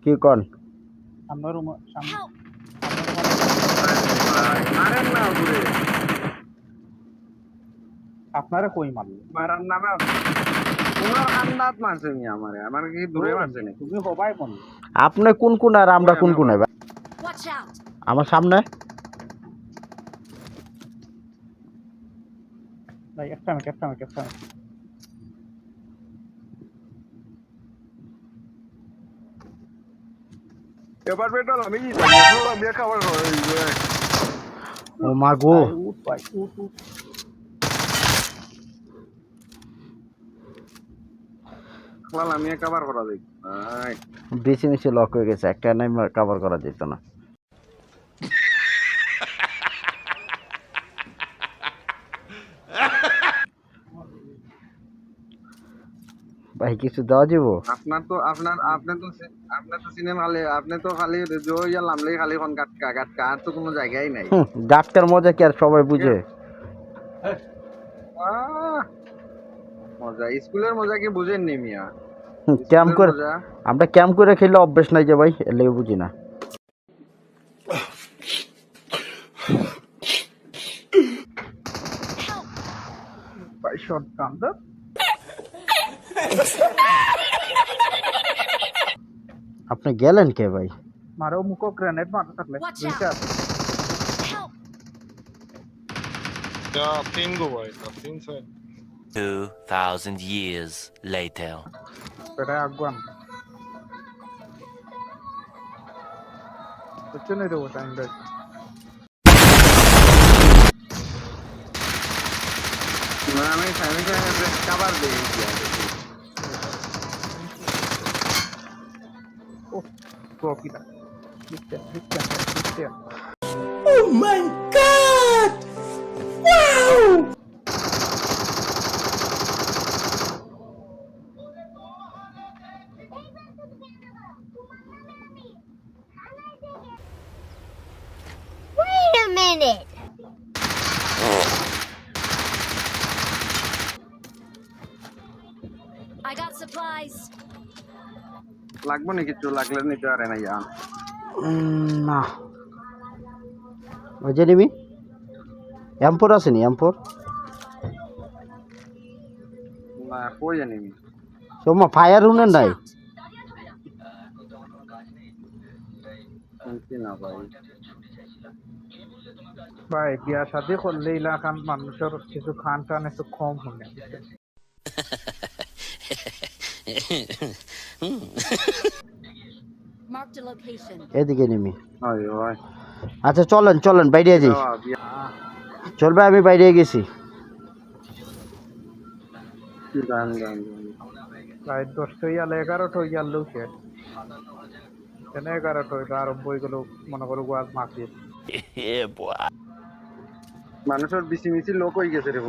কি কোন সামনে রুম সামনে মারেন না ঘুরে আপনারা কই মারল মারার নামে তোমার আন্দাজ মারছে নি আমারে আমার কি দূরে মারছে নাকি তুমি হবাই কোন আপনি কোন কোন আর আমরা কোন কোন Watch out! আমার সামনে ভাই একটা মিনিট এবার বেটা আমি আমি খাবার ও মা গো উঠ ভাই উঠ খালাল আমি খাবার করা দেই বেশি বেশি লক হয়ে গেছে একটা নাই কভার করা যেত না ভাই কিছু দেওয়া যাবো আপনার তো সিনেমা হলে আপনি তো খালি জয়া লামলেই খালি কোন গাটকা আর তো কোনো জায়গায় নাই গাটকার মজা কি আর সবাই বুঝে মজা স্কুলের মজা কি বুঝেননি মিয়া ক্যাম্প করে আমরা ক্যাম্প করে খেলে অভ্যেস নাই যে ভাই এর লেগে বুঝি না ভাই শট গান দা আপনি গেলেন কে ভাই মারো মুখো গ্রেনেড মারতে থাকলে Watch দুইটা out! Help! Ya, tengo, güey. La pinza. 2,000 years later. এটা আগুয়ান পেছনে দেবো টাইম ব্যাক আমি খাবার দেই ও ট্রফিটা দিচ্ছে Wait a minute! I got supplies. লাগবো না কিছু লাগলে নিতে পারে না জান না ওই যে নিবি এমপোর আছে নি এমপোর না কই জানি তোমার ফায়ার উনের নাই শুনছি না ভাই ভাই বিয়া শাদী করলে এলাকার মানুষের কিছু খান টান একটু কম হলে Marked a location. এদিকে নিবি হয় হয় আচ্ছা চলেন বাইরে যাই চলবে আমি বাইরে গেছি গান প্রায় 10টা ইয়াল 11টা ইয়াল লোকে এনে 11টা আরম্ভ হয়ে গেল মনে করো গোয়াজ মাফিয়ে Yeah, boy. মানুষের বেশি মিশি লোক হয়ে গেছে রে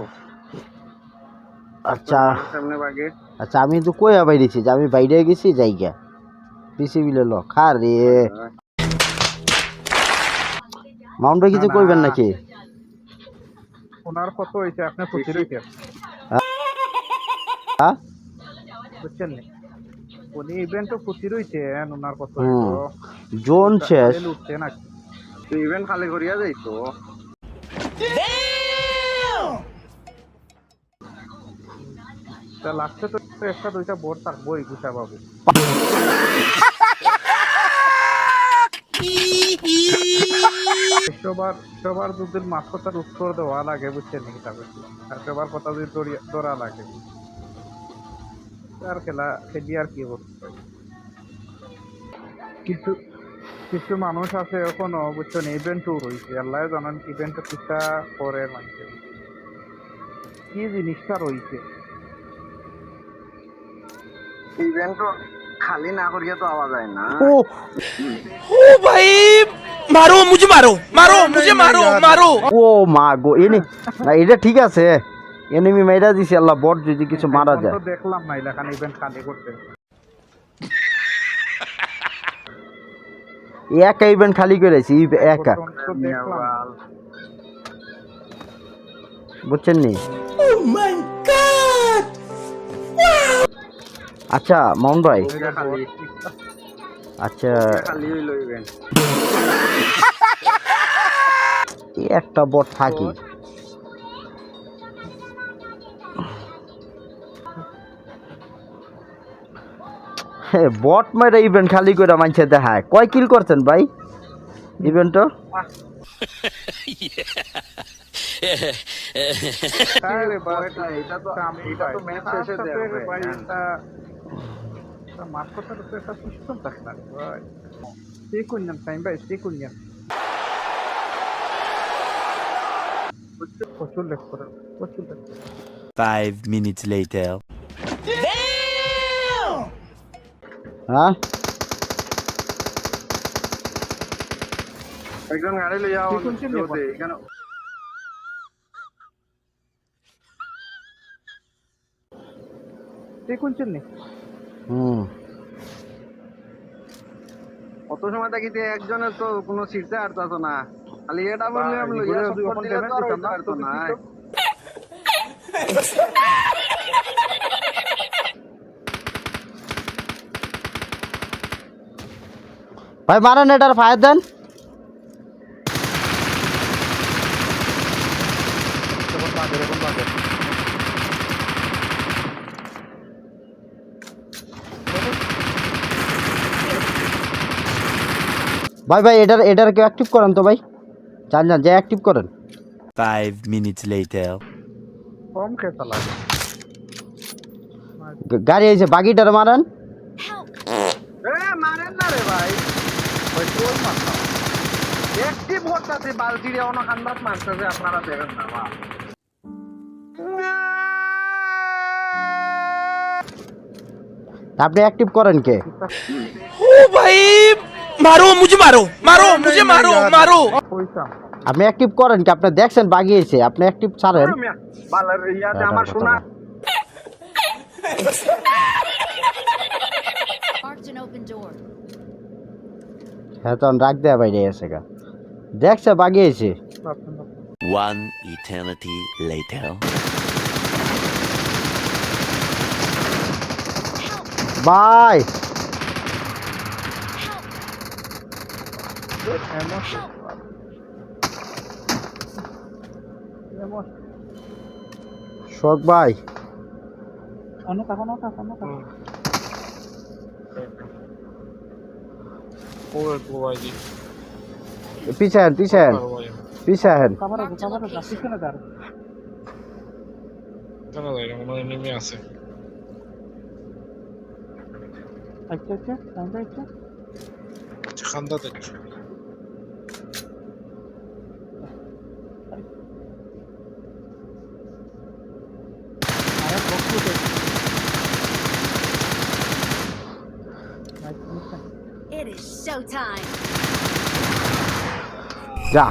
আচ্ছা সামনে বাগে আচ্ছা আমি তো কইয়া বাইরেছি যে আমি বাইরে গেছি জায়গা পিসি বিলে লোক আরে মাউন্ট ভাই কিছু কইবেন নাকি ওনার কত হয়েছে আপনি প্রচুর হয়েছে হ্যাঁ বুঝছেন নি উনি ইভেন্টও প্রচুর হয়েছে ওনার কত জোন শেষ উঠছে না তো ইভেন্ট খালি করিয়া যাইতো তা লাস্টে তো একটা দুইটা বোর্ড থাকবোই গুছা বাবু সবার যদি মাছ কথার উত্তর দেওয়া লাগে বুঝছেন নাকি তবে আর সবার কথা যদি ধরা লাগে আর খেলি আর কি করতে কিন্তু কিছু মানুষ আছে এখনো বুঝছেন ইভেন্টও রয়েছে আল্লাহ জানান ইভেন্টটা কিটা করে মানুষের কি জিনিসটা রয়েছে ইভেন্ট খালি না করিয়া তো আওয়া যায় না ओ भाई मारो मुझे मारो ও মা গো এনে না এটা ঠিক আছে এনিমি মাইরা দিছি আল্লাহ বট যদি কিছু মারা যায় তো দেখলাম না এলাকার ইভেন্ট খালি করতে একা ইভেন্ট খালি করেছি একা তো দেখলাম বুঝছেন নি আচ্ছা মাউন্ট ভাই আচ্ছা খালি হইলো ইভেন্ট এই একটা বট থাকি বট মেরে ইভেন্ট খালি করে মানছে দেখায় কয় কিল করছেন ভাই ইভেন্ট আরে বাবা, এটা তো আমি এটা তো ভাই, ম্যাচ তার শেষে সাথে দেবে ভাই এটা মাঠ কথার তো একটা সিস্টেম থাকে না ভাই। সে কোনজন টাইম ভাই, সে কোনজন প্রচুর লেখ করে, প্রচুর লেখ করে। 5 minutes later. হ্যাঁ একজন গাড়ি লইয়া তুই কোন চিনি রোদে, এখানে সে কোনজন নেই হুম অত সময় থাকিতে একজনের তো কোনো সিটে আটতাছ না, খালি এটা বললে আমি লইয়া ঘুরে সব তুই করে ওখান দিলে থেকে তো আর দিতাম হইতে না, পারতো তোকে না। দিত। ভাই মারেন এটার ফায়ার দেন এখন বাজার, এখন বাজার। ভাই ভাই এটার কেউ অ্যাক্টিভ করেন তো ভাই যান যান যে অ্যাক্টিভ করেন 5 minutes later. কম খেয়ে চালা গাড়ি এসে বাগিটার মারেন Help! এ মারেন না রে ভাই, ওই কোল মারতাম একটি ভোটটাতে বালতি রে অন খান্দাত মারতেছে, আপনারা দেখেন না বা আপনি অ্যাক্টিভ করেন কে ओ भाई मारो मुझे मारो मारो मुझे मारो मारो পয়সা আপনি অ্যাক্টিভ করেন কি আপনি দেখছেন বাগিয়েছে আপনি অ্যাক্টিভ ছাড়েন বালার ইয়াতে আমার শোনা Marked an open door. হ্যাঁ তখন রাখ দেয়া বাইরে এসে গা দেখছে বাগিয়েছে One eternity later. ভাই শোক ভাই অনেক এখন অনেক Over provided. পিছায়েন পিছায়েন পিছায়েন কাভার আছে পিছনে দাঁড়। জানা যায় না, কোনো enemy আছে। আচ্ছা আচ্ছা টাইমটা আচ্ছা খান্দা দেখছো। আরে বক্স দে। It is showtime. যা